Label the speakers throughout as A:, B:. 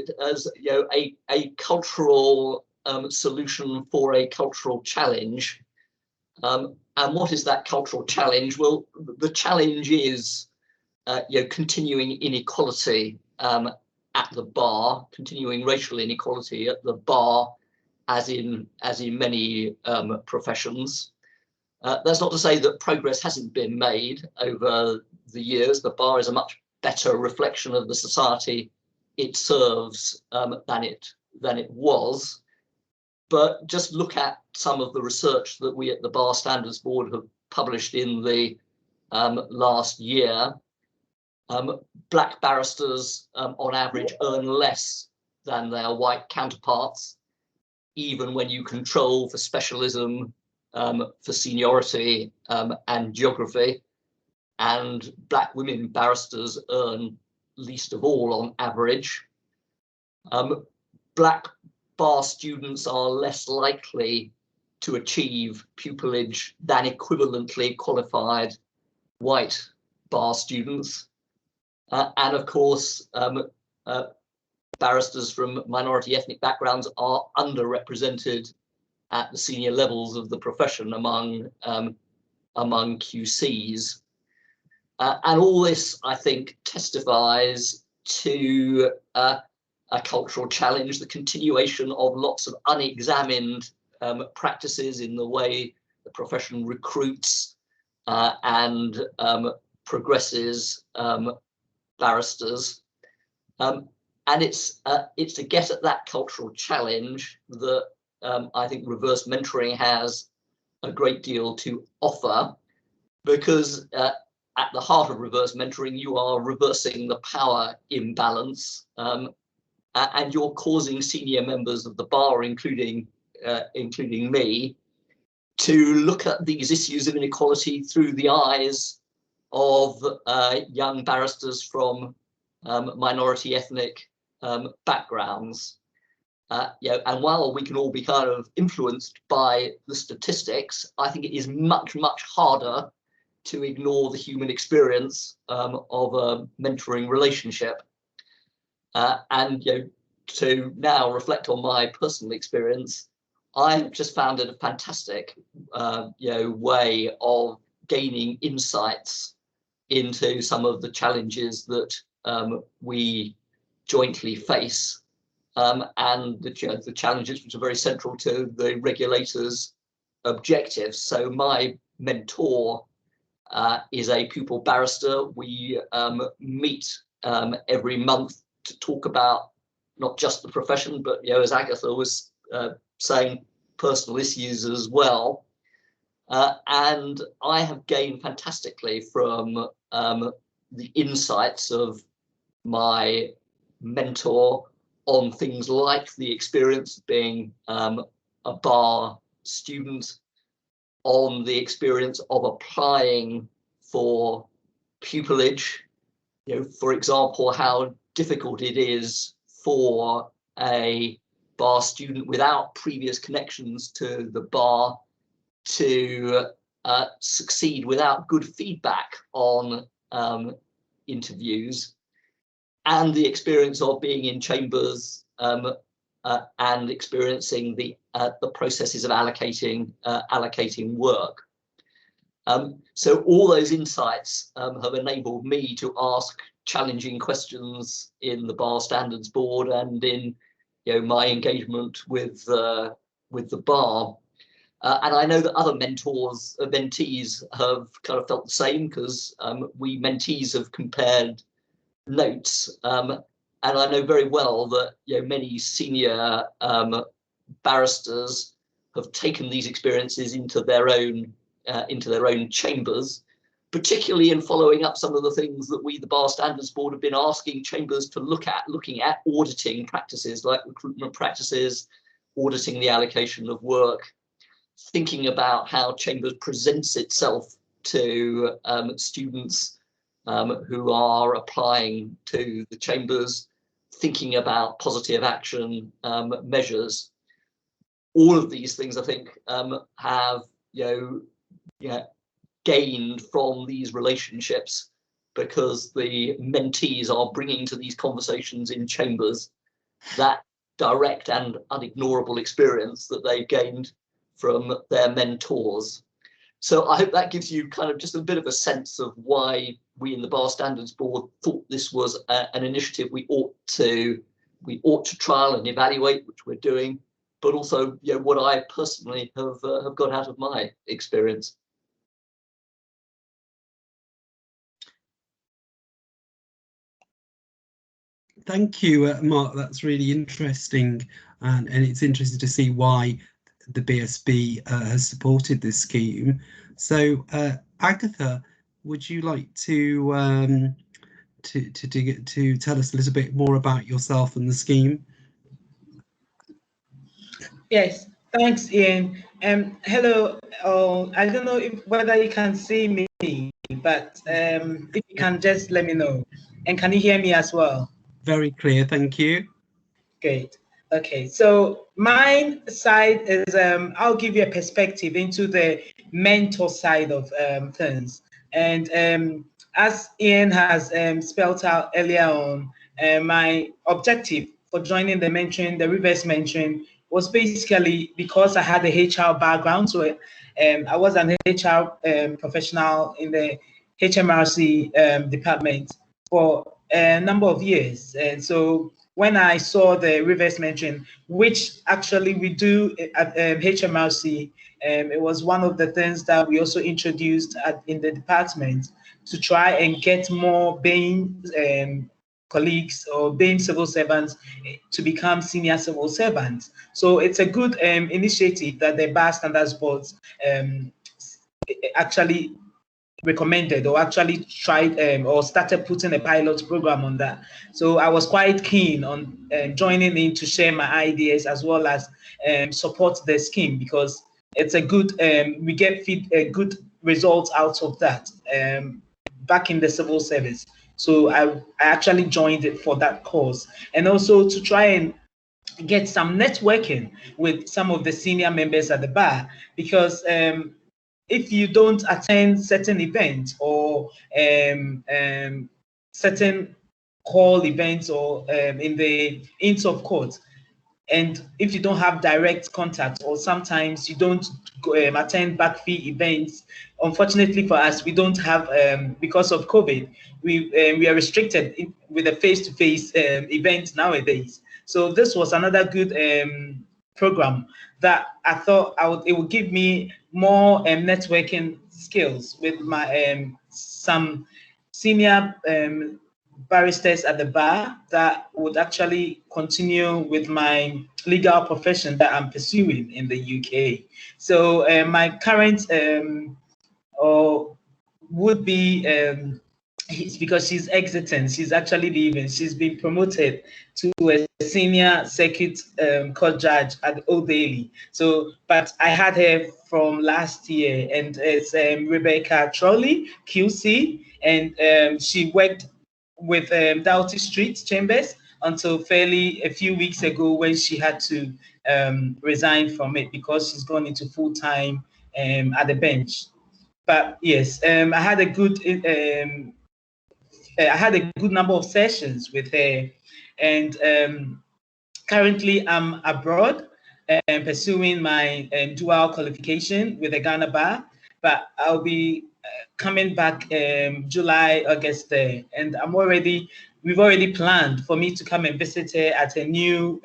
A: it as a cultural solution for a cultural challenge. And what is that cultural challenge? Well, the challenge is continuing inequality at the bar, continuing racial inequality at the bar, as in many professions. That's not to say that progress hasn't been made over the years. The bar is a much better reflection of the society it serves than it was. But just look at some of the research that we at the Bar Standards Board have published in the last year. Black barristers on average earn less than their white counterparts, even when you control for specialism, for seniority and geography. And black women barristers earn least of all on average. Black bar students are less likely to achieve pupillage than equivalently qualified white bar students. And of course, barristers from minority ethnic backgrounds are underrepresented at the senior levels of the profession among QCs. And all this, I think, testifies to a cultural challenge, the continuation of lots of unexamined practices in the way the profession recruits and progresses barristers. And it's to get at that cultural challenge that I think reverse mentoring has a great deal to offer, because at the heart of reverse mentoring, you are reversing the power imbalance, and you're causing senior members of the bar, including me, to look at these issues of inequality through the eyes of young barristers from minority ethnic backgrounds. And while we can all be kind of influenced by the statistics, I think it is much, much harder to ignore the human experience of a mentoring relationship. And to now reflect on my personal experience, I've just found it a fantastic way of gaining insights into some of the challenges that we jointly face, and the challenges which are very central to the regulators' objectives. So my mentor is a pupil barrister. We meet every month to talk about not just the profession, but as Agatha was saying, personal issues as well. And I have gained fantastically from the insights of my mentor on things like the experience of being a bar student, on the experience of applying for pupillage. For example, how difficult it is for a bar student without previous connections to the bar to succeed without good feedback on interviews, and the experience of being in chambers and experiencing the processes of allocating work. So all those insights have enabled me to ask challenging questions in the Bar Standards Board and in my engagement with the bar. And I know that other mentees have kind of felt the same, because we mentees have compared notes. And I know very well that many senior barristers have taken these experiences into their own chambers, particularly in following up some of the things that we, the Bar Standards Board, have been asking chambers to look at, looking at auditing practices like recruitment practices, auditing the allocation of work, thinking about how chambers presents itself to students who are applying to the chambers, thinking about positive action measures. All of these things, I think, have gained from these relationships, because the mentees are bringing to these conversations in chambers that direct and unignorable experience that they've gained from their mentors. So I hope that gives you kind of just a bit of a sense of why we in the Bar Standards Board thought this was an initiative we ought to trial and evaluate, which we're doing, but also, you know, what I personally have got out of my experience.
B: Thank you, Mark. That's really interesting, and it's interesting to see why the BSB has supported this scheme. So, Agatha, would you like to tell us a little bit more about yourself and the scheme?
C: Yes, thanks, Ian. Hello. I don't know whether you can see me, but if you can, just let me know. And can you hear me as well?
B: Very clear, thank you.
C: Great. Okay, so my side is I'll give you a perspective into the mentor side of things. And as Ian has spelled out earlier on, my objective for joining the mentoring, the reverse mentoring, was basically because I had a HR background. So I was an HR professional in the HMRC department for a number of years. And so when I saw the reverse mentoring, which actually we do at HMRC, it was one of the things that we also introduced in the department to try and get more BAME colleagues or BAME civil servants to become senior civil servants. So it's a good initiative that the Bar Standards Board actually recommended or actually tried or started putting a pilot program on that. So I was quite keen on joining in to share my ideas as well as support the scheme, because it's a good, we get good results out of that back in the civil service. So I actually joined it for that cause, and also to try and get some networking with some of the senior members at the bar, because if you don't attend certain events or certain call events or in the Inns of Court, and if you don't have direct contact, or sometimes you don't attend BACFI events, unfortunately for us, we don't have, because of COVID, we are restricted with a face-to-face event nowadays. So this was another good program that I thought it would give me more networking skills with my some senior barristers at the bar that would actually continue with my legal profession that I'm pursuing in the UK. So my current would be because she's exiting, she's actually leaving. She's been promoted to a senior circuit court judge at Old Bailey. So, but I had her from last year, and it's Rebecca Trolley, QC, and she worked with Doughty Street Chambers until fairly a few weeks ago, when she had to resign from it because she's gone into full-time at the bench. But yes, I had a good number of sessions with her, and currently I'm abroad pursuing my dual qualification with the Ghana Bar, but I'll be coming back July, August there, and we've already planned for me to come and visit her at a new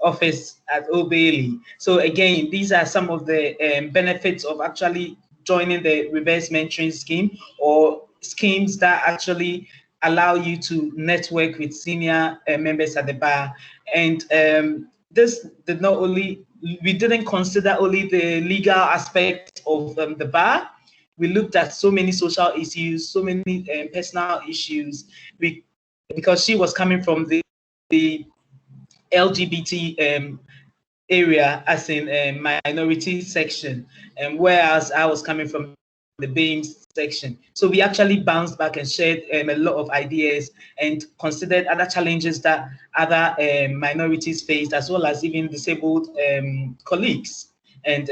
C: office at Old Bailey. So again, these are some of the benefits of actually joining the reverse mentoring scheme, or schemes that actually allow you to network with senior members at the bar. And this did not only, we didn't consider only the legal aspect of the bar. We looked at so many social issues, so many personal issues, because she was coming from the LGBT area, as in minority section, and whereas I was coming from the BAME section. So we actually bounced back and shared a lot of ideas and considered other challenges that other minorities faced, as well as even disabled colleagues and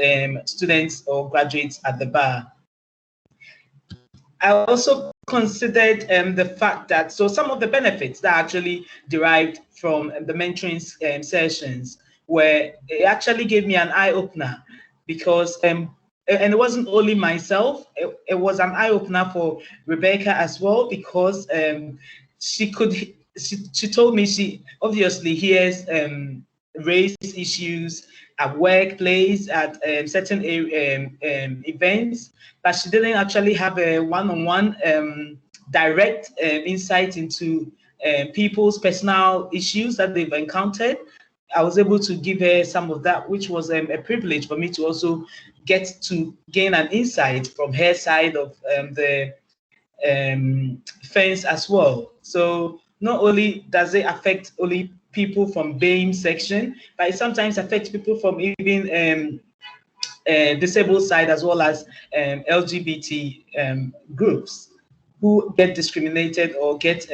C: students or graduates at the bar. I also considered the fact that, so some of the benefits that actually derived from the mentoring sessions, where it actually gave me an eye-opener, because and it wasn't only myself, it was an eye-opener for Rebecca as well, because she told me she obviously hears race issues at workplace, at certain events, but she didn't actually have a one-on-one direct insight into people's personal issues that they've encountered. I was able to give her some of that, which was a privilege for me to also get to gain an insight from her side of the fence as well. So not only does it affect only people from BAME section, but it sometimes affects people from even disabled side, as well as LGBT groups who get discriminated or get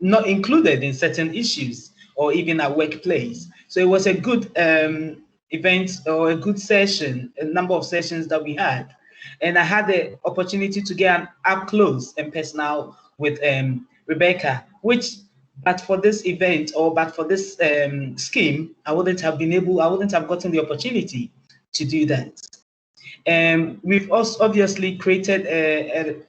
C: not included in certain issues, or even at workplace. So it was a good event, or a good session, a number of sessions that we had. And I had the opportunity to get an up close and personal with Rebecca, which, but for this event, or but for this scheme, I wouldn't have gotten the opportunity to do that. We've also obviously created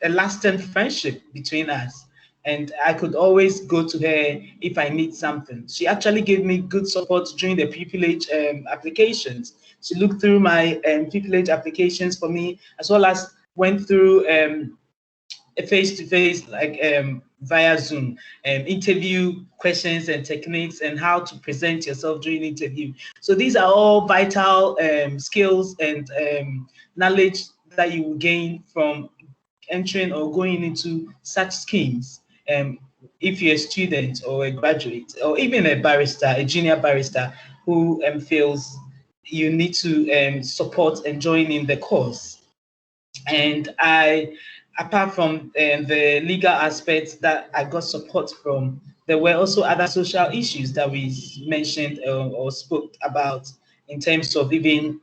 C: a lasting friendship between us. And I could always go to her if I need something. She actually gave me good support during the Pupillage applications. She looked through my Pupillage applications for me, as well as went through a face-to-face, like via Zoom, interview questions and techniques, and how to present yourself during interview. So these are all vital skills and knowledge that you will gain from entering or going into such schemes. If you're a student or a graduate, or even a barrister, a junior barrister who feels you need to support and join in the course. And apart from the legal aspects that I got support from, there were also other social issues that we mentioned or spoke about, in terms of even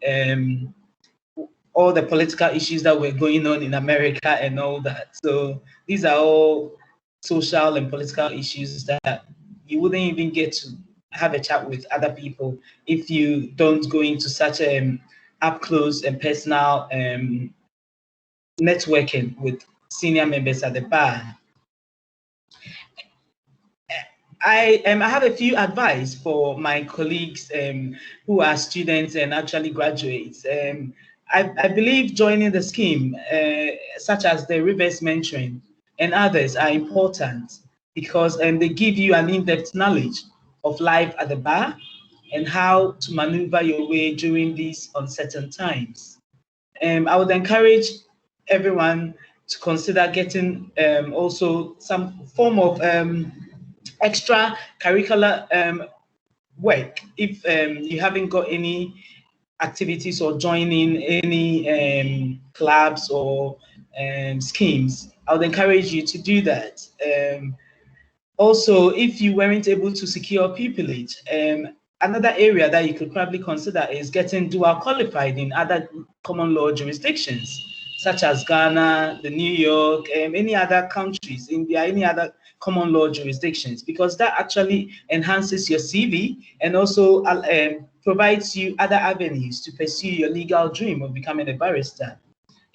C: all the political issues that were going on in America and all that. So these are all social and political issues that you wouldn't even get to have a chat with other people if you don't go into such up close and personal networking with senior members at the bar. I have a few advice for my colleagues who are students and actually graduates. I believe joining the scheme, such as the reverse mentoring and others, are important, because they give you an in-depth knowledge of life at the bar and how to maneuver your way during these uncertain times. I would encourage everyone to consider getting also some form of extra curricular work if you haven't got any activities or joining any clubs or schemes. I would encourage you to do that. Also, if you weren't able to secure pupillage, another area that you could probably consider is getting dual qualified in other common law jurisdictions, such as Ghana, the New York, any other countries, India, any other common law jurisdictions, because that actually enhances your CV and also provides you other avenues to pursue your legal dream of becoming a barrister.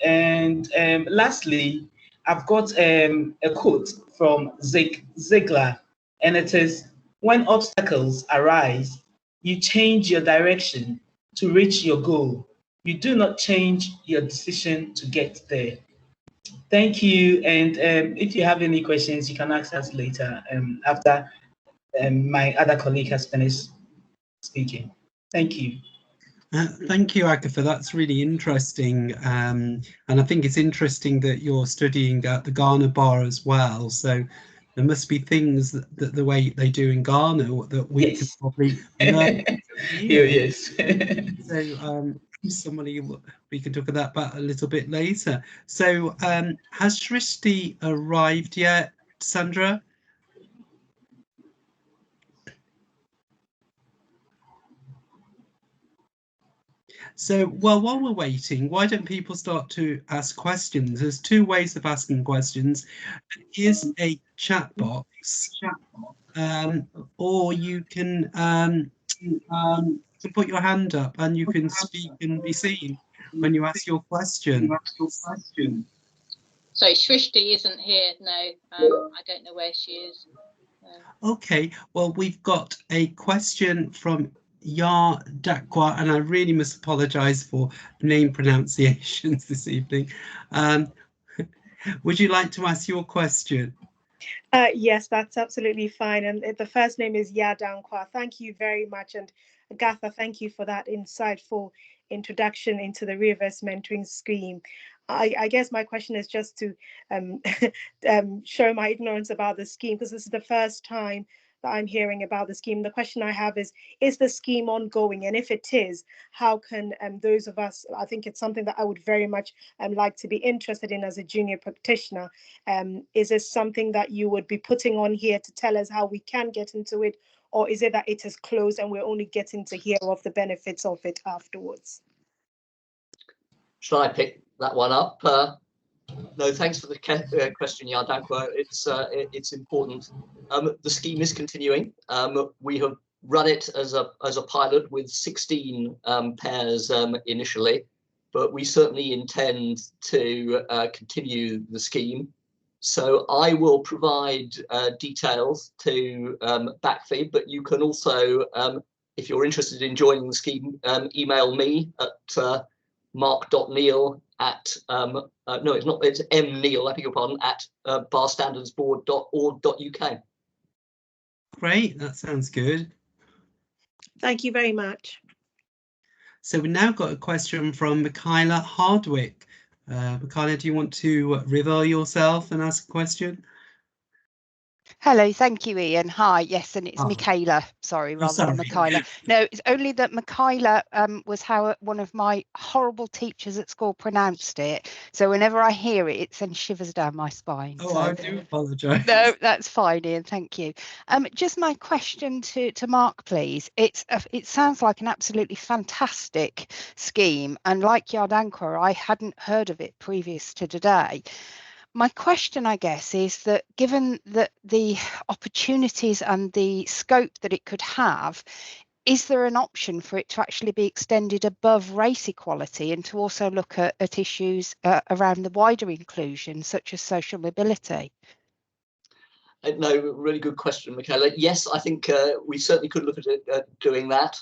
C: And lastly, I've got a quote from Zig Ziglar, and it is, "When obstacles arise, you change your direction to reach your goal. You do not change your decision to get there." Thank you. And if you have any questions, you can ask us later after my other colleague has finished speaking. Thank you.
B: Thank you, Agatha. That's really interesting. And I think it's interesting that you're studying at the Ghana bar as well. So there must be things that the way they do in Ghana that we can probably learn.
C: Yes.
B: So somebody we can talk about a little bit later. So has Shrishti arrived yet, Sandra? So, well, while we're waiting, why don't people start to ask questions? There's two ways of asking questions. Here's a chat box, or you can put your hand up and you can speak and be seen when you ask your question.
D: Sorry, Shrishti isn't here. No, I don't know where she is.
B: Okay, well, we've got a question from Dakwa, and I really must apologise for name pronunciations this evening. Would you like to ask your question?
E: Yes, that's absolutely fine. And the first name is Yadankwa. Thank you very much. And Agatha, thank you for that insightful introduction into the reverse mentoring scheme. I guess my question is just to show my ignorance about the scheme, because this is the first time that I'm hearing about the scheme. The question I have is the scheme ongoing? And if it is, how can those of us, I think it's something that I would very much like to be interested in as a junior practitioner. Is this something that you would be putting on here to tell us how we can get into it? Or is it that it is closed and we're only getting to hear of the benefits of it afterwards?
A: Shall I pick that one up? No, thanks for the question, Yardankwa. It's important. The scheme is continuing. We have run it as a pilot with 16 pairs initially, but we certainly intend to continue the scheme. So I will provide details to BACFI, but you can also, if you're interested in joining the scheme, email me at mark.neale at no, it's not, it's mneale, I beg your pardon, at barstandardsboard.org.uk.
B: Great, that sounds good.
E: Thank you very much.
B: So we now got a question from Michaela Hardwick. Michaela, do you want to reveal yourself and ask a question?
F: Hello, thank you, Ian. Hi, yes, and it's Michaela, sorry, rather than Michaela. No, it's only that Michaela was how one of my horrible teachers at school pronounced it. So whenever I hear it, it sends shivers down my spine.
B: Oh, so, I do apologise.
F: No, that's fine, Ian, thank you. Just my question to Mark, please. It sounds like an absolutely fantastic scheme. And like Yardankwa, I hadn't heard of it previous to today. My question, I guess, is that given that the opportunities and the scope that it could have, is there an option for it to actually be extended above race equality and to also look at issues around the wider inclusion, such as social mobility?
A: No, really good question, Michaela. Yes, I think we certainly could look at it, doing that.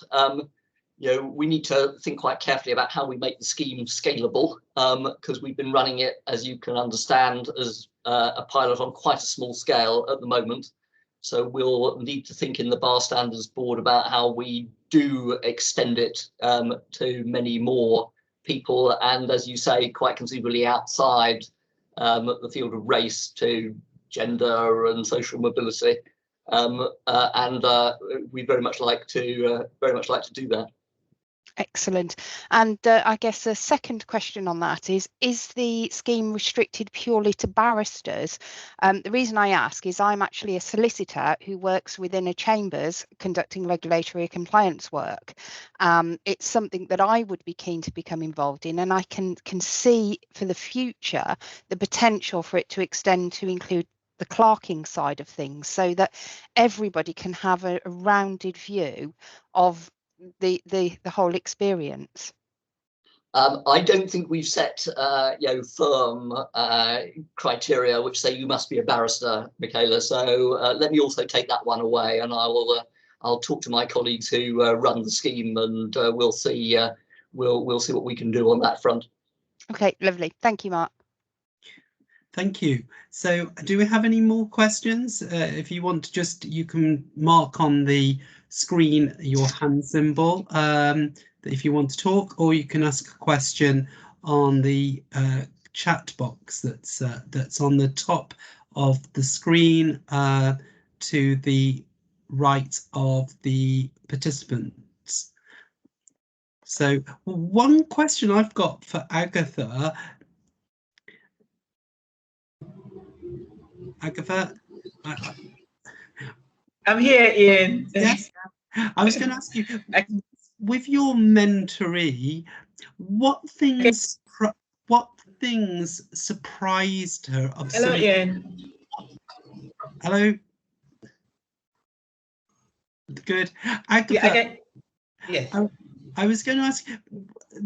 A: You know, we need to think quite carefully about how we make the scheme scalable, because we've been running it, as you can understand, as a pilot on quite a small scale at the moment. So we'll need to think in the Bar Standards Board about how we do extend it to many more people, and as you say, quite conceivably outside the field of race to gender and social mobility. We'd very much like to do that.
F: Excellent. And I guess a second question on that is the scheme restricted purely to barristers? The reason I ask is I'm actually a solicitor who works within a chambers conducting regulatory compliance work. It's something that I would be keen to become involved in, and I can see for the future the potential for it to extend to include the clerking side of things, so that everybody can have a rounded view of the whole experience.
A: I don't think we've set firm criteria which say you must be a barrister, Michaela. So let me also take that one away, and I'll talk to my colleagues who run the scheme, and we'll see what we can do on that front. Okay,
F: lovely. Thank you, Mark.
B: Thank you. So do we have any more questions? If you want to you can mark on the screen your hand symbol if you want to talk, or you can ask a question on the chat box that's on the top of the screen to the right of the participants. So one question I've got for Agatha. Agatha,
C: I'm here, Ian.
B: Yes, I was going to ask you, with your mentoree, What things what things surprised her of
C: Hello,
B: some
C: Ian.
B: Hello? Good. Agatha,
C: Yeah, I can. Yes.
B: I was going to ask,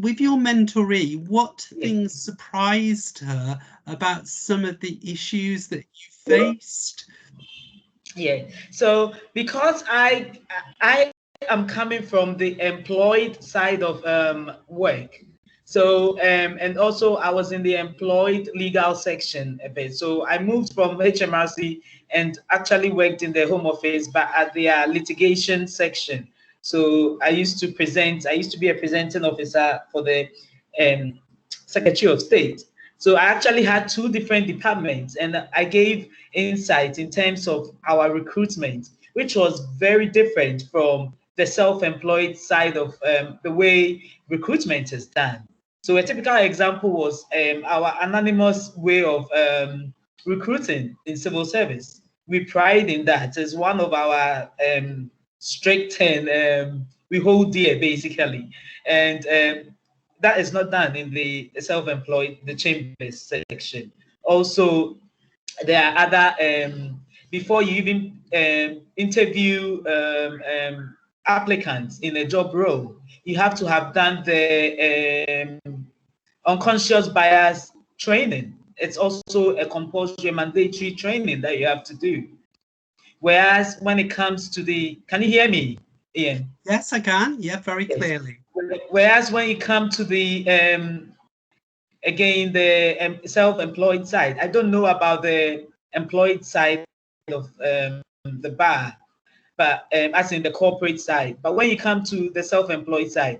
B: with your mentoree, what
C: Yes.
B: things surprised her about some of the issues that you faced?
C: Yeah. So because I am coming from the employed side of work. So and also I was in the employed legal section a bit. So I moved from HMRC and actually worked in the Home Office, but at the litigation section. So I used to be a presenting officer for the Secretary of State. So I actually had two different departments, and I gave insight in terms of our recruitment, which was very different from the self-employed side of the way recruitment is done. So a typical example was our anonymous way of recruiting in civil service. We pride in that as one of our strict and we hold dear basically, and that is not done in the self-employed, the chambers section. Also, there are other before you even interview applicants in a job role, you have to have done the unconscious bias training. It's also a compulsory mandatory training that you have to do. Whereas when it comes to the, can you hear me, Ian?
B: Yes, I can. Yeah, very
C: Yes.
B: clearly.
C: Whereas when you come to the again, the self-employed side, I don't know about the employed side of the bar, but as in the corporate side. But when you come to the self-employed side,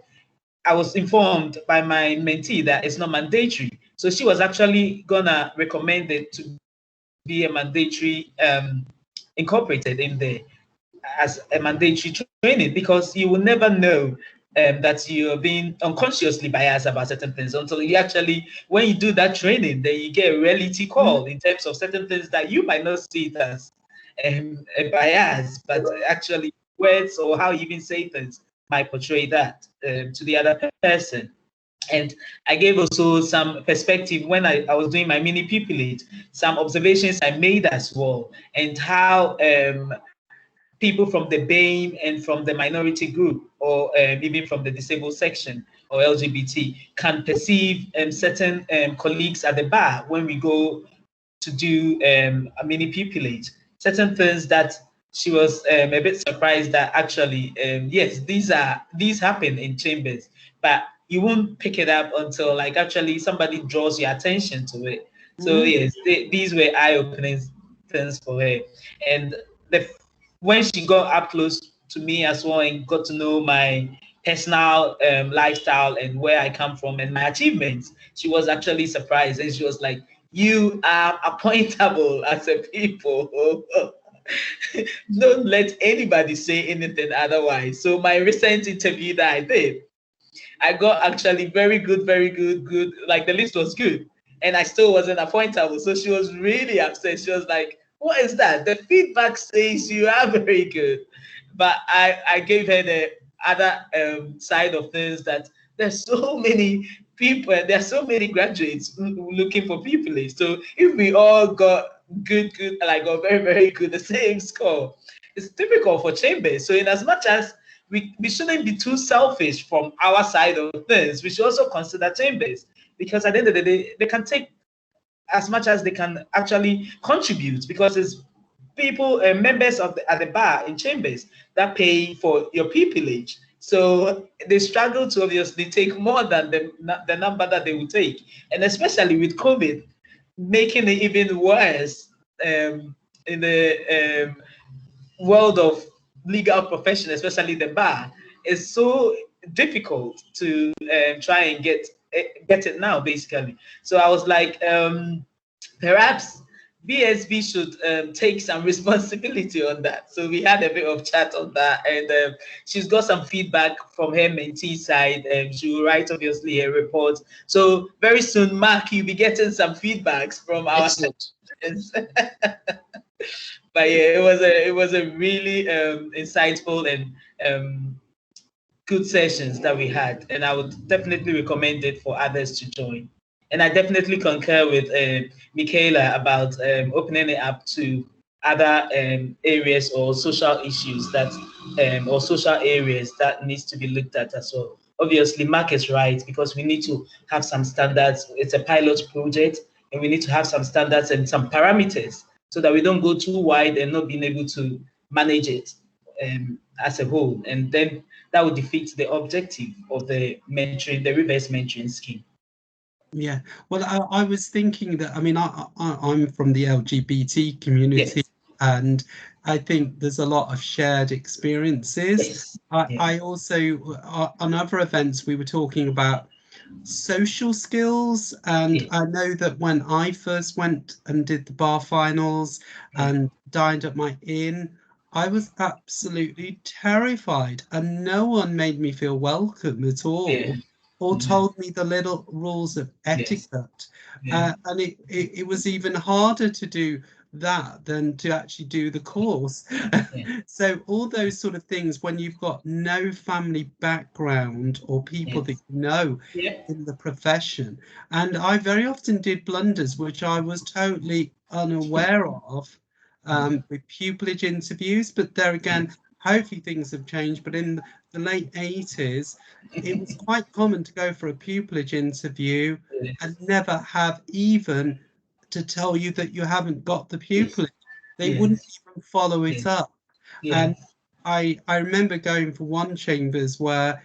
C: I was informed by my mentee that it's not mandatory. So she was actually gonna recommend it to be a mandatory incorporated in there as a mandatory training, because you will never know that you're being unconsciously biased about certain things until you actually, when you do that training, then you get a reality call in terms of certain things that you might not see it as a bias, but actually words or how you even say things might portray that to the other person. And I gave also some perspective when I was doing my mini pupillage, some observations I made as well, and how people from the BAME and from the minority group, or even from the disabled section or LGBT, can perceive certain colleagues at the bar when we go to do a mini pupillage. Certain things that she was a bit surprised that actually, yes, these happen in chambers, but you won't pick it up until like actually somebody draws your attention to it. So yes, these were eye-opening things for her. And when she got up close to me as well and got to know my personal lifestyle and where I come from and my achievements, she was actually surprised, and she was like, "You are appointable as a people." Don't let anybody say anything otherwise. So my recent interview that I did, I got actually very good, good. Like the list was good, and I still wasn't appointable. So she was really upset. She was like, "What is that? The feedback says you are very good," but I gave her the other side of things, that there's so many people, and there's so many graduates looking for people. So if we all got good, like got very good, the same score, it's difficult for chambers. So in as much as we shouldn't be too selfish from our side of things, we should also consider chambers, because at the end of the day, they can take as much as they can actually contribute, because it's people and members of at the bar in chambers that pay for your pupillage. So they struggle to obviously take more than the number that they will take, and especially with COVID making it even worse in the world of legal profession, especially the bar, is so difficult to try and get it now, basically. So I was like, perhaps BSB should take some responsibility on that. So we had a bit of chat on that, and she's got some feedback from her mentee side, and she will write obviously a report. So very soon, Mark, you'll be getting some feedbacks from our sessions. But yeah, it was a really insightful and good sessions that we had, and I would definitely recommend it for others to join. And I definitely concur with Michaela about opening it up to other areas or social issues that or social areas that needs to be looked at as well. Obviously, Mark is right, because we need to have some standards. It's a pilot project, and we need to have some standards and some parameters so that we don't go too wide and not being able to manage it as a whole. And then that would defeat the objective of the mentoring, the reverse mentoring scheme.
B: Yeah, well, I was thinking that, I mean, I'm from the LGBT community,
C: Yes.
B: and I think there's a lot of shared experiences.
C: Yes.
B: I also, on other events, we were talking about social skills, and
C: Yes.
B: I know that when I first went and did the bar finals and dined at my inn, I was absolutely terrified, and no one made me feel welcome at all.
C: Yeah.
B: Or told me the little rules of etiquette.
C: Yeah.
B: And it was even harder to do that than to actually do the course. So all those sort of things, when you've got no family background or people that you know in the profession. And I very often did blunders which I was totally unaware of with pupillage interviews. But there again, hopefully things have changed. But in the late 80s, it was quite common to go for a pupillage interview and never have even to tell you that you haven't got the pupillage. They wouldn't even follow it up. And I remember going for one chambers where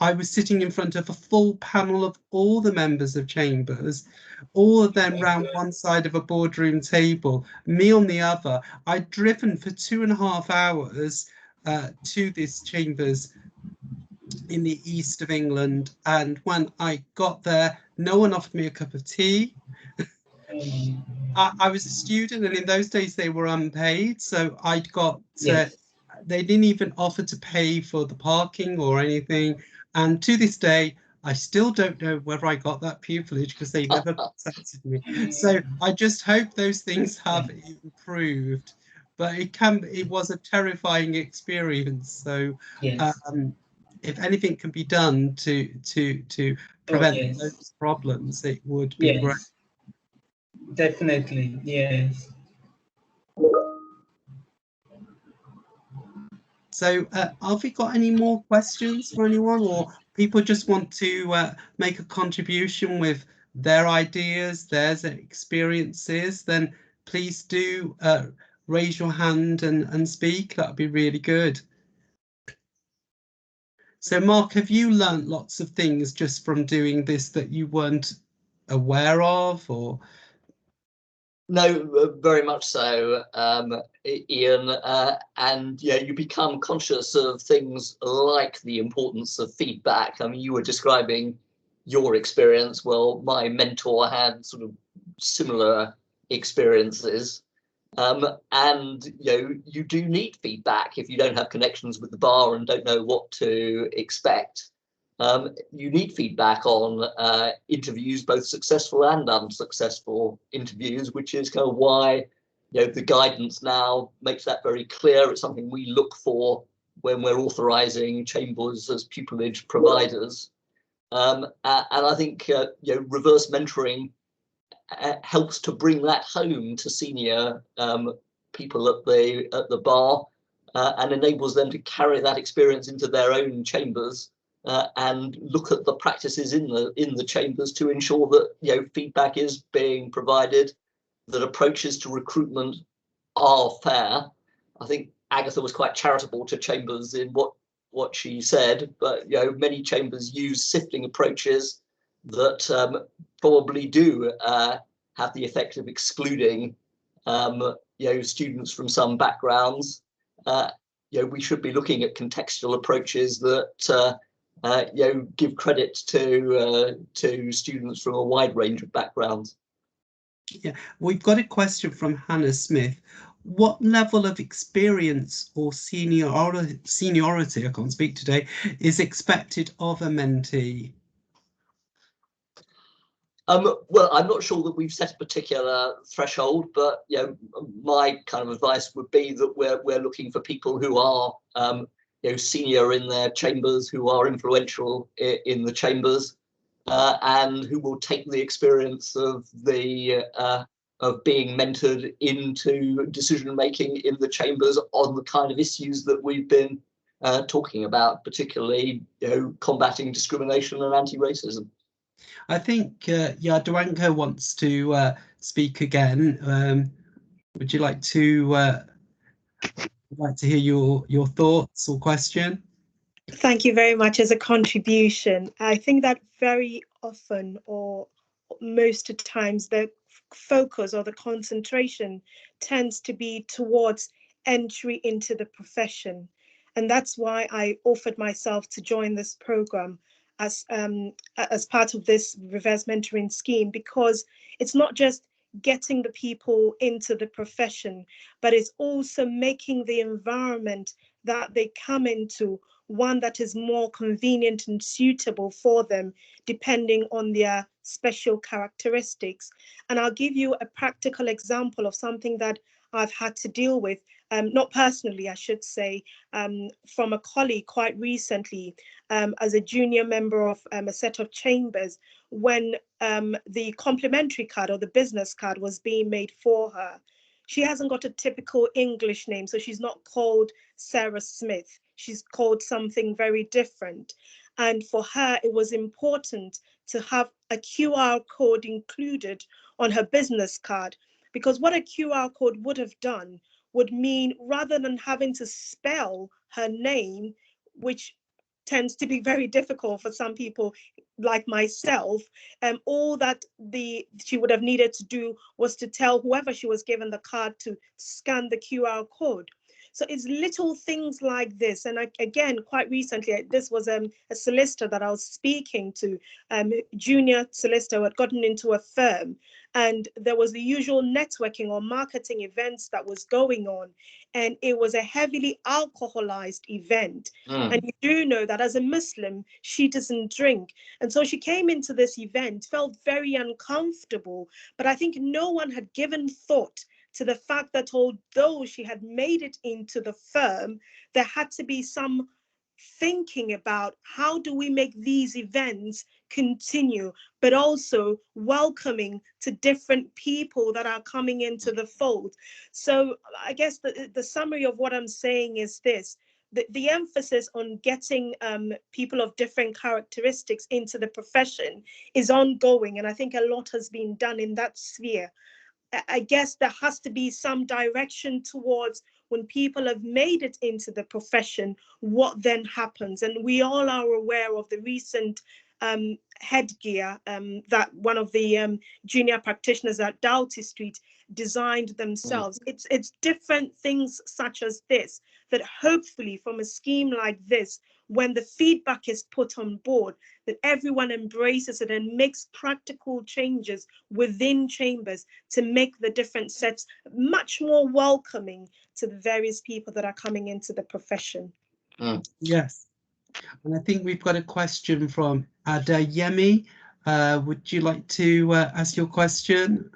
B: I was sitting in front of a full panel of all the members of chambers, all of them round one side of a boardroom table, me on the other. I'd driven for 2.5 hours to this chambers in the east of England, and when I got there, no one offered me a cup of tea. I was a student, and in those days they were unpaid, so I'd got they didn't even offer to pay for the parking or anything. And to this day, I still don't know whether I got that pupillage because they never contacted me. So I just hope those things have improved. But it was a terrifying experience. So if anything can be done to prevent those problems, it would be great.
C: Definitely, yes.
B: So have we got any more questions for anyone, or people just want to make a contribution with their ideas, their experiences? Then please do raise your hand and speak. That would be really good. So Mark, have you learnt lots of things just from doing this that you weren't aware of, or?
A: No, very much so, Ian, and you become conscious of things like the importance of feedback. I mean, you were describing your experience. Well, my mentor had sort of similar experiences, and you do need feedback if you don't have connections with the bar and don't know what to expect. You need feedback on interviews, both successful and unsuccessful interviews, which is kind of why the guidance now makes that very clear. It's something we look for when we're authorising chambers as pupillage providers. And I think reverse mentoring helps to bring that home to senior people at the bar and enables them to carry that experience into their own chambers. And look at the practices in the chambers to ensure that feedback is being provided, that approaches to recruitment are fair. I think Agatha was quite charitable to chambers in what she said, but many chambers use sifting approaches that probably do have the effect of excluding students from some backgrounds. We should be looking at contextual approaches that give credit to students from a wide range of backgrounds.
B: Yeah, we've got a question from Hannah Smith. What level of experience or seniority, I can't speak today, is expected of a mentee?
A: Well, I'm not sure that we've set a particular threshold, but my kind of advice would be that we're looking for people who are senior in their chambers, who are influential in the chambers, and who will take the experience of being mentored into decision making in the chambers on the kind of issues that we've been talking about, particularly combating discrimination and anti-racism.
B: I think Yaduanka wants to speak again. Would you like to hear your thoughts or question?
E: Thank you very much as a contribution. I think that very often, or most of the times, the focus or the concentration tends to be towards entry into the profession. And that's why I offered myself to join this program as part of this reverse mentoring scheme, because it's not just getting the people into the profession, but it's also making the environment that they come into one that is more convenient and suitable for them, depending on their special characteristics. And I'll give you a practical example of something that I've had to deal with, not personally, I should say, from a colleague quite recently, as a junior member of a set of chambers, when the complimentary card or the business card was being made for her. She hasn't got a typical English name, so she's not called Sarah Smith. She's called something very different. And for her, it was important to have a QR code included on her business card, because what a QR code would have done would mean, rather than having to spell her name, which tends to be very difficult for some people like myself, all that she would have needed to do was to tell whoever she was given the card to scan the QR code. So it's little things like this. And again, quite recently, this was a solicitor that I was speaking to, junior solicitor who had gotten into a firm. And there was the usual networking or marketing events that was going on. And it was a heavily alcoholized event. And you do know that as a Muslim, she doesn't drink. And so she came into this event, felt very uncomfortable. But I think no one had given thought to the fact that although she had made it into the firm, there had to be some thinking about how do we make these events continue, but also welcoming to different people that are coming into the fold. So I guess the summary of what I'm saying is this: the emphasis on getting people of different characteristics into the profession is ongoing, and I think a lot has been done in that sphere. I guess there has to be some direction towards, when people have made it into the profession, what then happens. And we all are aware of the recent headgear that one of the junior practitioners at Doughty Street designed themselves. It's different things such as this that hopefully from a scheme like this, when the feedback is put on board, that everyone embraces it and makes practical changes within chambers to make the different sets much more welcoming to the various people that are coming into the profession.
B: Yes, and I think we've got a question from Adayemi. Would you like to ask your question?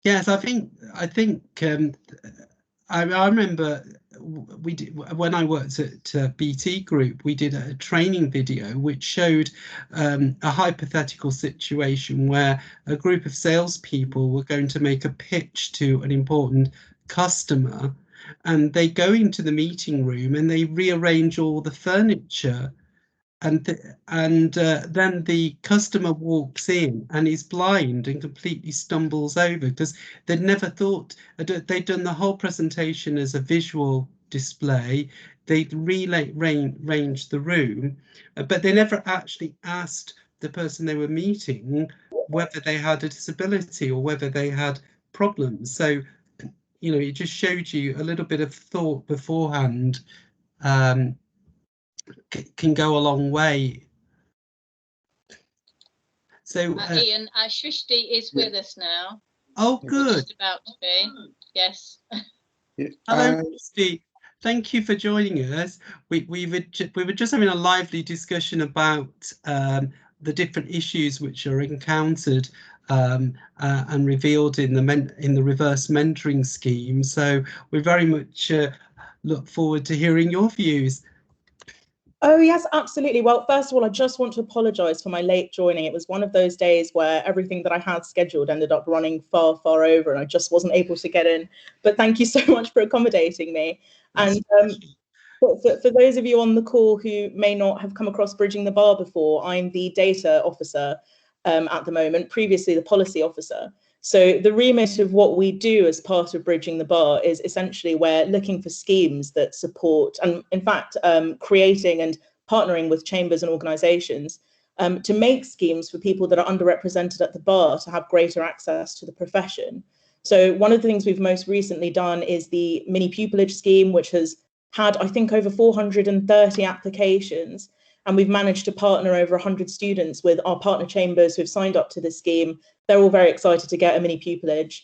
B: Yes, I think I remember we did, when I worked at BT Group, we did a training video which showed a hypothetical situation where a group of salespeople were going to make a pitch to an important customer, and they go into the meeting room and they rearrange all the furniture. And then the customer walks in and is blind and completely stumbles over, because they'd never thought, they'd done the whole presentation as a visual display. They'd rearranged the room, but they never actually asked the person they were meeting whether they had a disability or whether they had problems. So, it just showed you a little bit of thought beforehand can go a long way. So
D: Ian, Shrishti is with us now.
B: Oh, good.
D: Just about to be. Yes.
B: Hello, Shrishti. Thank you for joining us. We were just having a lively discussion about the different issues which are encountered and revealed in the reverse mentoring scheme. So we very much look forward to hearing your views.
G: Oh, yes, absolutely. Well, first of all, I just want to apologise for my late joining. It was one of those days where everything that I had scheduled ended up running far, far over, and I just wasn't able to get in. But thank you so much for accommodating me. And for those of you on the call who may not have come across Bridging the Bar before, I'm the data officer at the moment, previously the policy officer. So the remit of what we do as part of Bridging the Bar is essentially we're looking for schemes that support, and in fact, creating and partnering with chambers and organisations to make schemes for people that are underrepresented at the bar to have greater access to the profession. So one of the things we've most recently done is the mini pupillage scheme, which has had, I think, over 430 applications. And we've managed to partner over 100 students with our partner chambers who've signed up to this scheme. They're all very excited to get a mini pupillage.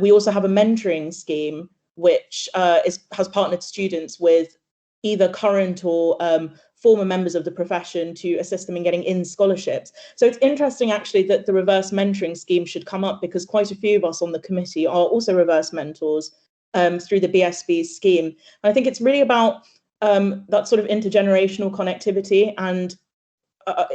G: We also have a mentoring scheme, which has partnered students with either current or former members of the profession to assist them in getting in scholarships. So it's interesting, actually, that the reverse mentoring scheme should come up, because quite a few of us on the committee are also reverse mentors through the BSB scheme. And I think it's really about that sort of intergenerational connectivity, and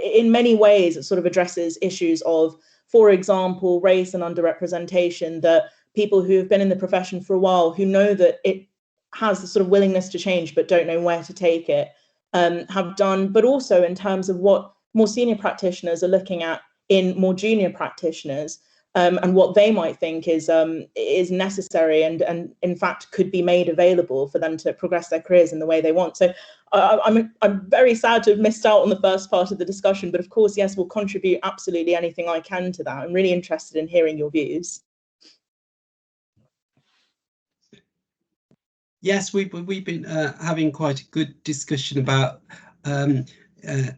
G: in many ways it sort of addresses issues of, for example, race and underrepresentation, that people who have been in the profession for a while, who know that it has the sort of willingness to change but don't know where to take it, have done, but also in terms of what more senior practitioners are looking at in more junior practitioners, and what they might think is necessary and in fact could be made available for them to progress their careers in the way they want. So I'm very sad to have missed out on the first part of the discussion, but of course, yes, we'll contribute absolutely anything I can to that. I'm really interested in hearing your views.
B: Yes, we've been having quite a good discussion about.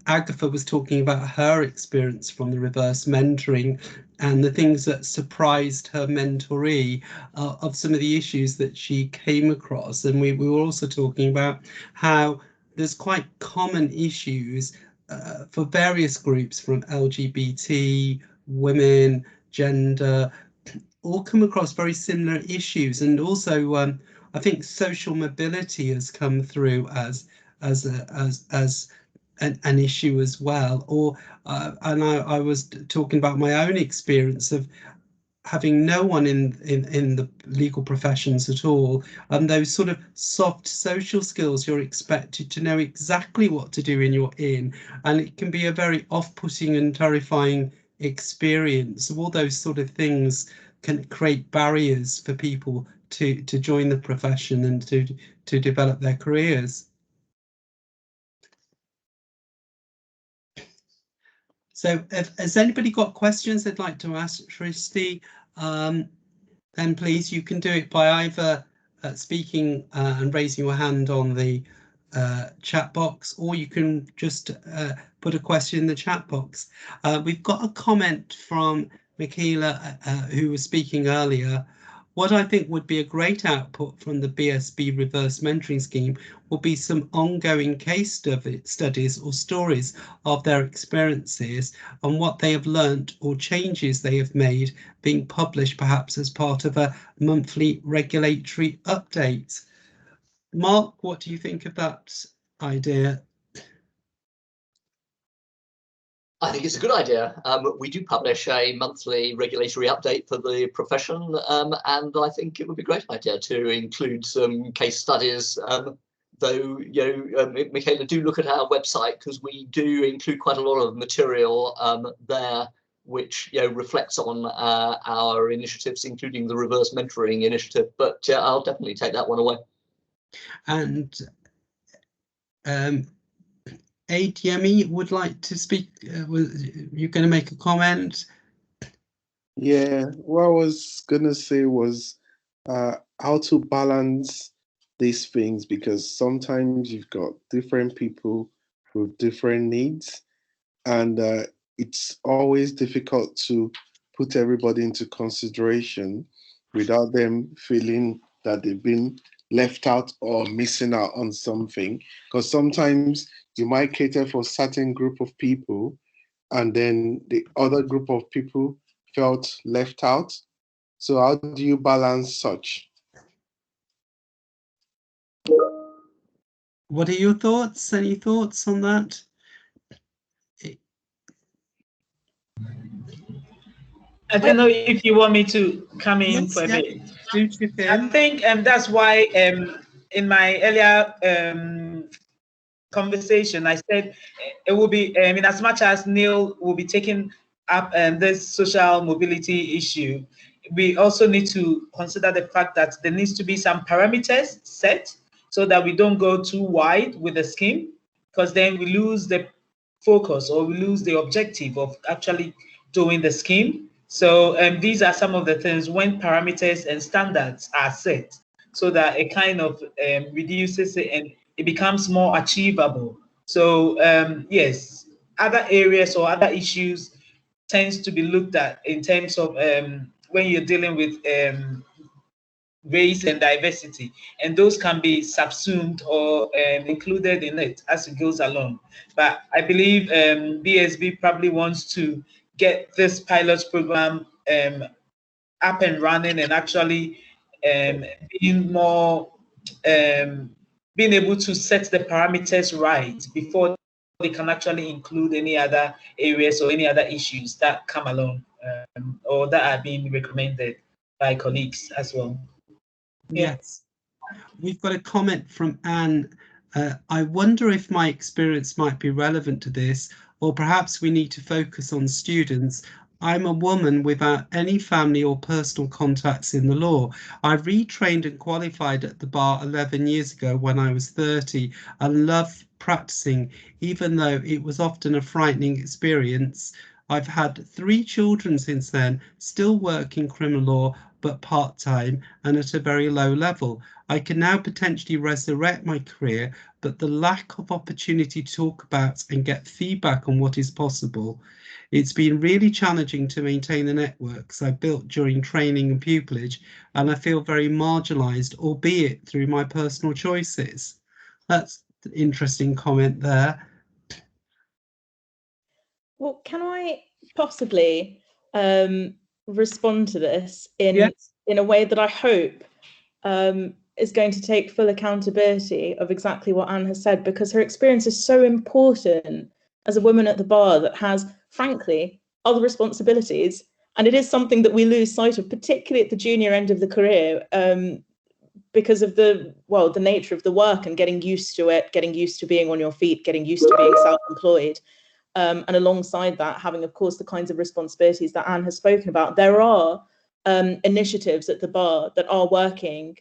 B: Agatha was talking about her experience from the reverse mentoring and the things that surprised her mentoree of some of the issues that she came across. And we were also talking about how there's quite common issues for various groups, from LGBT, women, gender, all come across very similar issues. And also I think social mobility has come through as an issue as well. Or and I was talking about my own experience of having no one in the legal professions at all, and those sort of soft social skills, you're expected to know exactly what to do in your in, and it can be a very off-putting and terrifying experience. All those sort of things can create barriers for people to join the profession and to develop their careers. So has anybody got questions they'd like to ask Tristy? Then please, you can do it by either speaking and raising your hand on the chat box, or you can just put a question in the chat box. We've got a comment from Michaela, who was speaking earlier. What I think would be a great output from the BSB reverse mentoring scheme will be some ongoing case studies or stories of their experiences and what they have learnt or changes they have made, being published perhaps as part of a monthly regulatory update. Mark, what do you think of that idea?
A: I think it's a good idea. We do publish a monthly regulatory update for the profession, and I think it would be a great idea to include some case studies. Though, Michaela, do look at our website, because we do include quite a lot of material there, which reflects on our initiatives, including the reverse mentoring initiative. But I'll definitely take that one away.
B: And Yemi would like to speak. You're going to make a comment?
H: Yeah, what I was going to say was how to balance these things, because sometimes you've got different people with different needs, and it's always difficult to put everybody into consideration without them feeling that they've been left out or missing out on something. Because sometimes you might cater for a certain group of people, and then the other group of people felt left out. So how do you balance such?
B: What are your thoughts? Any thoughts on that?
C: I don't know if you want me to come in
B: Yes,
C: for a
B: yeah.
C: bit.
B: Do chip
C: I
B: in.
C: think that's why in my earlier conversation, I said it will be, in as much as Neale will be taking up this social mobility issue, we also need to consider the fact that there needs to be some parameters set so that we don't go too wide with the scheme, because then we lose the focus or we lose the objective of actually doing the scheme. So these are some of the things when parameters and standards are set so that it kind of reduces it and it becomes more achievable. So yes, other areas or other issues tends to be looked at in terms of when you're dealing with race and diversity, and those can be subsumed or included in it as it goes along. But I believe BSB probably wants to get this pilot program up and running and actually being more being able to set the parameters right before they can actually include any other areas or any other issues that come along or that are being recommended by colleagues as well. Yeah.
B: Yes. We've got a comment from Anne. I wonder if my experience might be relevant to this, or perhaps we need to focus on students. I'm a woman without any family or personal contacts in the law. I retrained and qualified at the bar 11 years ago when I was 30 and love practicing, even though it was often a frightening experience. I've had 3 children since then, still work in criminal law, but part-time and at a very low level. I can now potentially resurrect my career, but the lack of opportunity to talk about and get feedback on what is possible. It's been really challenging to maintain the networks I built during training and pupillage, and I feel very marginalised, albeit through my personal choices. That's an interesting comment there.
G: Well, can I possibly respond to this
B: Yes.
G: in a way that I hope is going to take full accountability of exactly what Anne has said, because her experience is so important as a woman at the bar that has, frankly, other responsibilities. And it is something that we lose sight of, particularly at the junior end of the career, because of the nature of the work and getting used to it, getting used to being on your feet, getting used to being self-employed. And alongside that, having, of course, the kinds of responsibilities that Anne has spoken about. There are initiatives at the bar that are working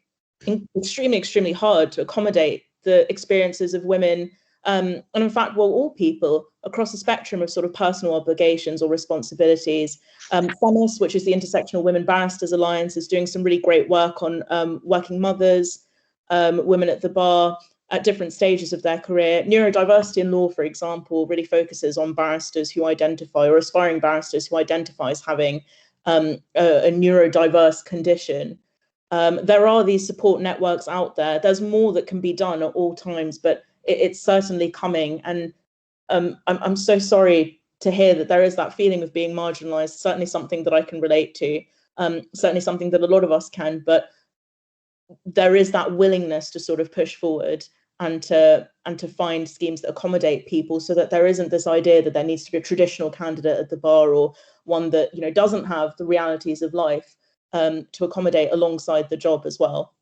G: extremely, extremely hard to accommodate the experiences of women, and in fact, all people across the spectrum of sort of personal obligations or responsibilities. FEMIS, which is the Intersectional Women Barristers Alliance, is doing some really great work on working mothers, women at the bar at different stages of their career. Neurodiversity in law, for example, really focuses on barristers who identify, or aspiring barristers who identify as having a neurodiverse condition. There are these support networks out there. There's more that can be done at all times, but it's certainly coming. And I'm so sorry to hear that there is that feeling of being marginalised. Certainly something that I can relate to. Certainly something that a lot of us can. But there is that willingness to sort of push forward and to find schemes that accommodate people, so that there isn't this idea that there needs to be a traditional candidate at the bar, or one that doesn't have the realities of life to accommodate alongside the job as well.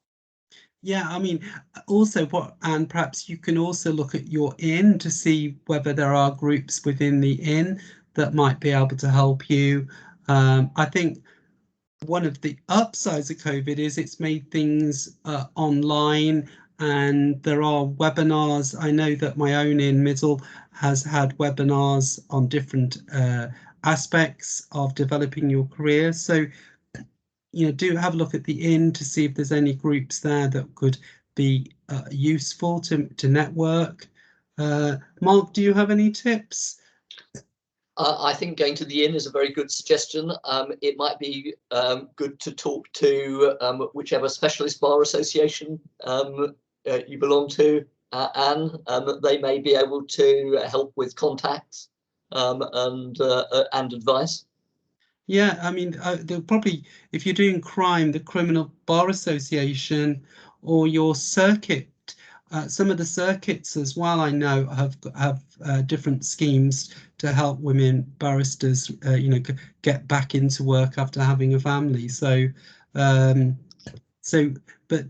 B: Yeah, I mean, also and perhaps you can also look at your inn to see whether there are groups within the inn that might be able to help you. I think one of the upsides of COVID is it's made things online, and there are webinars. I know that my own inn, Middle, has had webinars on different aspects of developing your career. So do have a look at the inn to see if there's any groups there that could be useful to network. Mark, do you have any tips?
A: I think going to the inn is a very good suggestion. It might be good to talk to whichever specialist bar association you belong to, Anne. They may be able to help with contacts. and advice.
B: Yeah, I mean, they'll probably, if you're doing crime, the Criminal Bar Association or your circuit, some of the circuits as well, I know, have different schemes to help women barristers, get back into work after having a family. So, but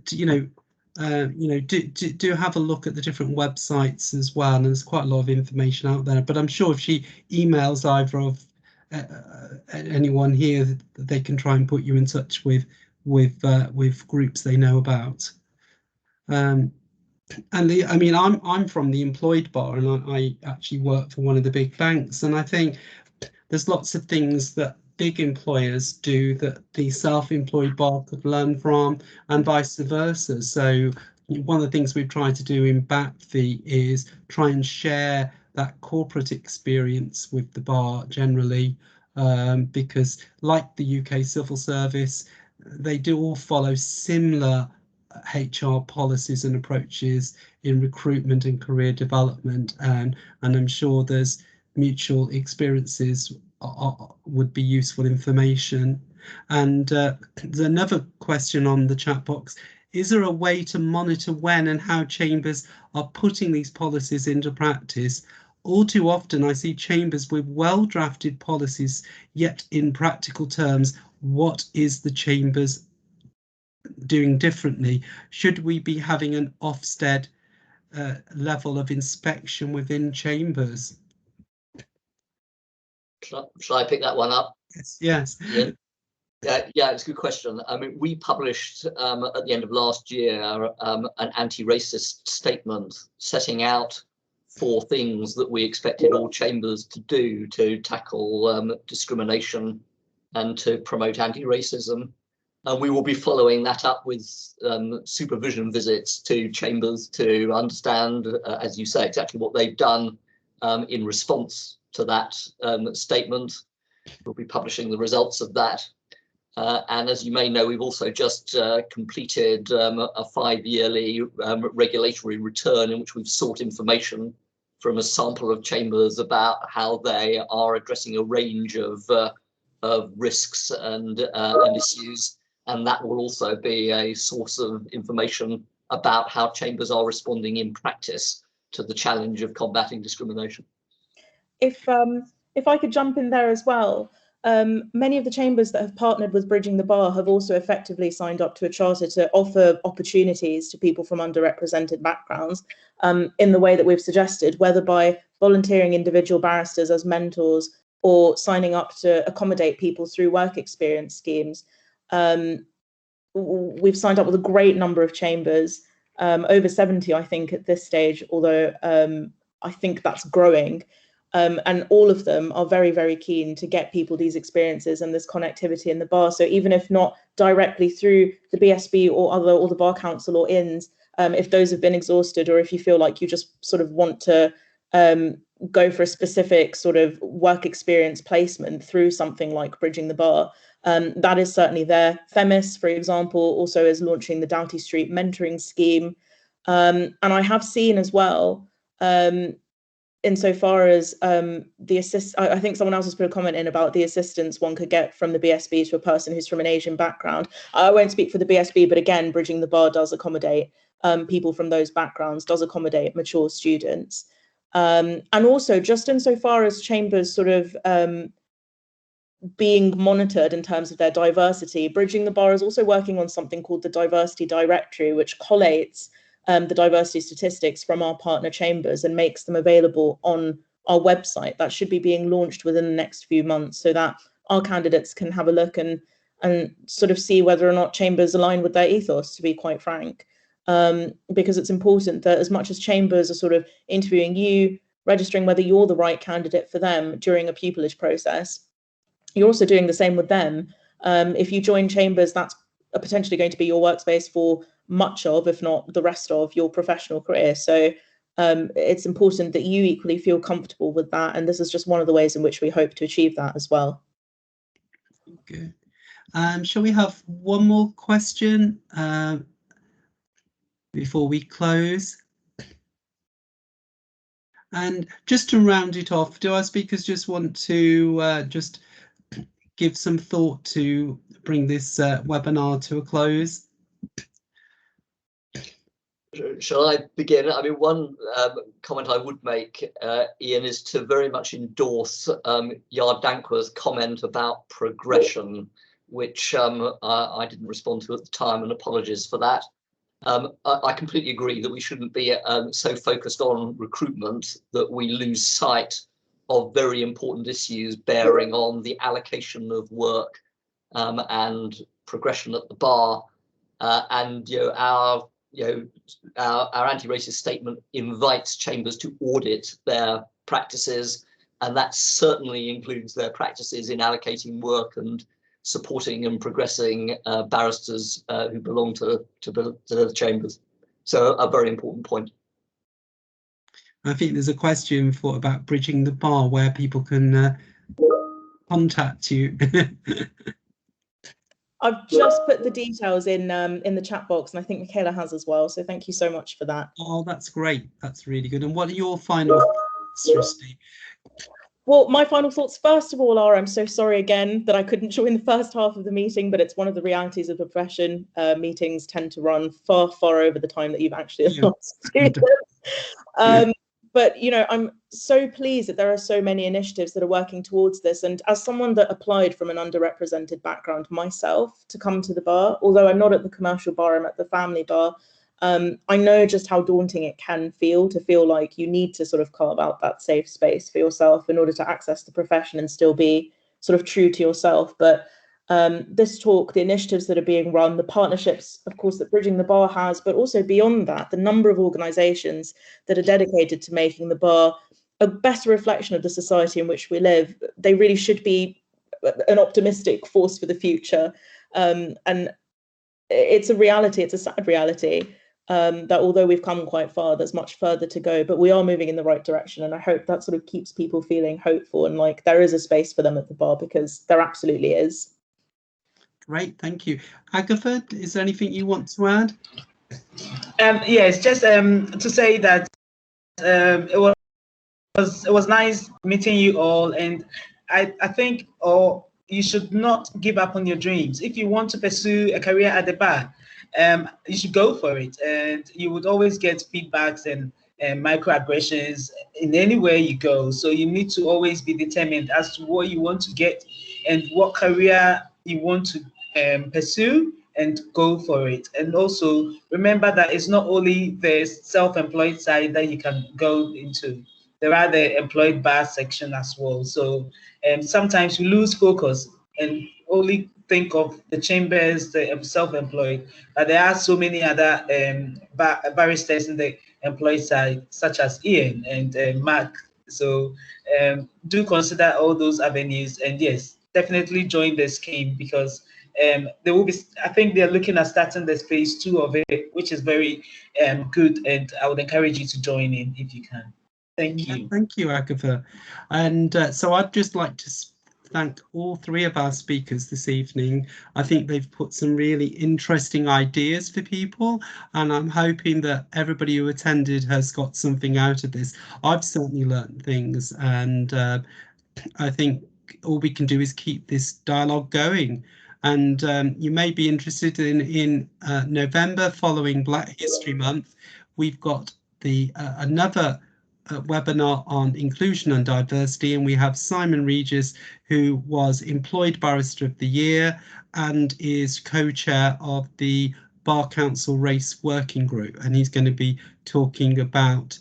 B: do have a look at the different websites as well. And there's quite a lot of information out there. But I'm sure if she emails either of anyone here, they can try and put you in touch with groups they know about. And I'm from the employed bar, and I actually work for one of the big banks, and I think there's lots of things that big employers do that the self-employed bar could learn from, and vice versa. So one of the things we've tried to do in BACFI is try and share that corporate experience with the bar generally, because like the UK civil service, they do all follow similar HR policies and approaches in recruitment and career development, and I'm sure there's mutual experiences would be useful information. And there's another question on the chat box. Is there a way to monitor when and how chambers are putting these policies into practice? All too often I see chambers with well-drafted policies, yet in practical terms, what is the chambers doing differently? Should we be having an Ofsted level of inspection within chambers?
A: Shall I pick that one up?
B: Yes.
A: Yeah, it's a good question. I mean, we published at the end of last year an anti-racist statement setting out 4 things that we expected all chambers to do to tackle discrimination and to promote anti-racism. And we will be following that up with supervision visits to chambers to understand, as you say, exactly what they've done in response to that statement. We'll be publishing the results of that. And as you may know, we've also just completed a 5-yearly regulatory return in which we've sought information from a sample of chambers about how they are addressing a range of risks and issues. And that will also be a source of information about how chambers are responding in practice to the challenge of combating discrimination.
G: If I could jump in there as well, many of the chambers that have partnered with Bridging the Bar have also effectively signed up to a charter to offer opportunities to people from underrepresented backgrounds in the way that we've suggested, whether by volunteering individual barristers as mentors or signing up to accommodate people through work experience schemes. We've signed up with a great number of chambers, over 70, I think, at this stage, although I think that's growing. And all of them are very, very keen to get people these experiences and this connectivity in the bar. So even if not directly through the BSB or the Bar Council or INS, if those have been exhausted, or if you feel like you just sort of want to go for a specific sort of work experience placement through something like Bridging the Bar, that is certainly there. Themis, for example, also is launching the Doughty Street mentoring scheme. And I have seen as well, insofar as I think someone else has put a comment in about the assistance one could get from the BSB to a person who's from an Asian background. I won't speak for the BSB, but again, Bridging the Bar does accommodate people from those backgrounds, does accommodate mature students. And also, just insofar as chambers sort of being monitored in terms of their diversity, Bridging the Bar is also working on something called the Diversity Directory, which collates the diversity statistics from our partner chambers and makes them available on our website. That should be being launched within the next few months so that our candidates can have a look and sort of see whether or not chambers align with their ethos, to be quite frank. Because it's important that as much as chambers are sort of interviewing you, registering whether you're the right candidate for them during a pupillage process, you're also doing the same with them. If you join chambers, that's potentially going to be your workspace for much of, if not the rest of, your professional career. So it's important that you equally feel comfortable with that. And this is just one of the ways in which we hope to achieve that as well.
B: Good. Shall we have one more question before we close? And just to round it off, do our speakers just want to just give some thought to bring this webinar to a close?
A: Shall I begin? I mean, one comment I would make, Ian, is to very much endorse Yardankwa's comment about progression, which I didn't respond to at the time, and apologies for that. I completely agree that we shouldn't be so focused on recruitment that we lose sight of very important issues bearing on the allocation of work and progression at the bar. And our anti-racist statement invites chambers to audit their practices, and that certainly includes their practices in allocating work and supporting and progressing barristers who belong to the chambers. So a very important point.
B: I think there's a question about bridging the bar, where people can contact you.
G: I've just put the details in the chat box, and I think Michaela has as well. So thank you so much for that.
B: Oh, that's great. That's really good. And what are your final thoughts, Christy?
G: Well, my final thoughts, first of all, are I'm so sorry again that I couldn't join the first half of the meeting, but it's one of the realities of the profession. Meetings tend to run far, far over the time that you've actually allotted to them. But, you know, I'm so pleased that there are so many initiatives that are working towards this. And as someone that applied from an underrepresented background myself to come to the bar, although I'm not at the commercial bar, I'm at the family bar, I know just how daunting it can feel to feel like you need to sort of carve out that safe space for yourself in order to access the profession and still be sort of true to yourself. But this talk, the initiatives that are being run, the partnerships, of course, that Bridging the Bar has, but also beyond that, the number of organisations that are dedicated to making the bar a better reflection of the society in which we live, they really should be an optimistic force for the future. And it's a reality, it's a sad reality, that although we've come quite far, there's much further to go, but we are moving in the right direction. And I hope that sort of keeps people feeling hopeful and like there is a space for them at the bar, because there absolutely is.
B: Great, thank you. Agatha, is there anything you want to add?
C: Yes, just to say that it was nice meeting you all, and I think you should not give up on your dreams. If you want to pursue a career at the bar, you should go for it, and you would always get feedbacks and microaggressions in any way you go. So you need to always be determined as to what you want to get and what career you want to pursue, and go for it. And also remember that it's not only the self-employed side that you can go into. There are the employed bar section as well. So sometimes you lose focus and only think of the chambers, the self-employed, but there are so many other barristers in the employed side, such as Ian and Mark. So do consider all those avenues, and yes, definitely join the scheme, because there will be, I think they're looking at starting the phase 2 of it, which is very good, and I would encourage you to join in if you can. Thank you.
B: Thank you, Agatha. And so I'd just like to thank all three of our speakers this evening. I think they've put some really interesting ideas for people, and I'm hoping that everybody who attended has got something out of this. I've certainly learned things, and I think all we can do is keep this dialogue going. And you may be interested in November, following Black History Month, we've got another webinar on inclusion and diversity, and we have Simon Regis, who was Employed Barrister of the Year and is co-chair of the Bar Council Race Working Group, and he's going to be talking about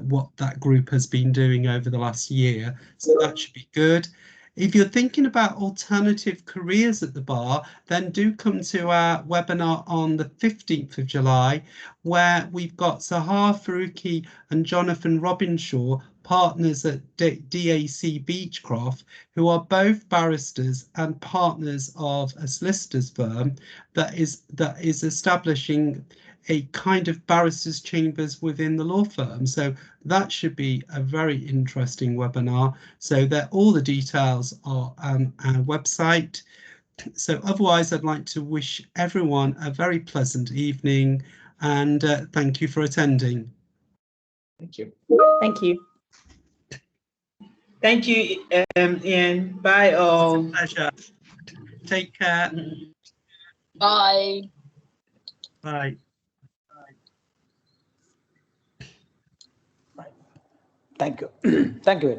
B: what that group has been doing over the last year, so that should be good. If you're thinking about alternative careers at the bar, then do come to our webinar on the 15th of July, where we've got Sahar Faruqi and Jonathan Robinshaw, partners at DAC Beechcroft, who are both barristers and partners of a solicitor's firm that is establishing a kind of barristers' chambers within the law firm. So that should be a very interesting webinar. So that all the details are on our website. So otherwise, I'd like to wish everyone a very pleasant evening, and thank you for attending.
A: Thank you.
G: Thank you.
C: Thank you, Ian. Bye all.
B: Pleasure. Take care.
D: Bye.
B: Bye.
I: Thank you. Thank you very much.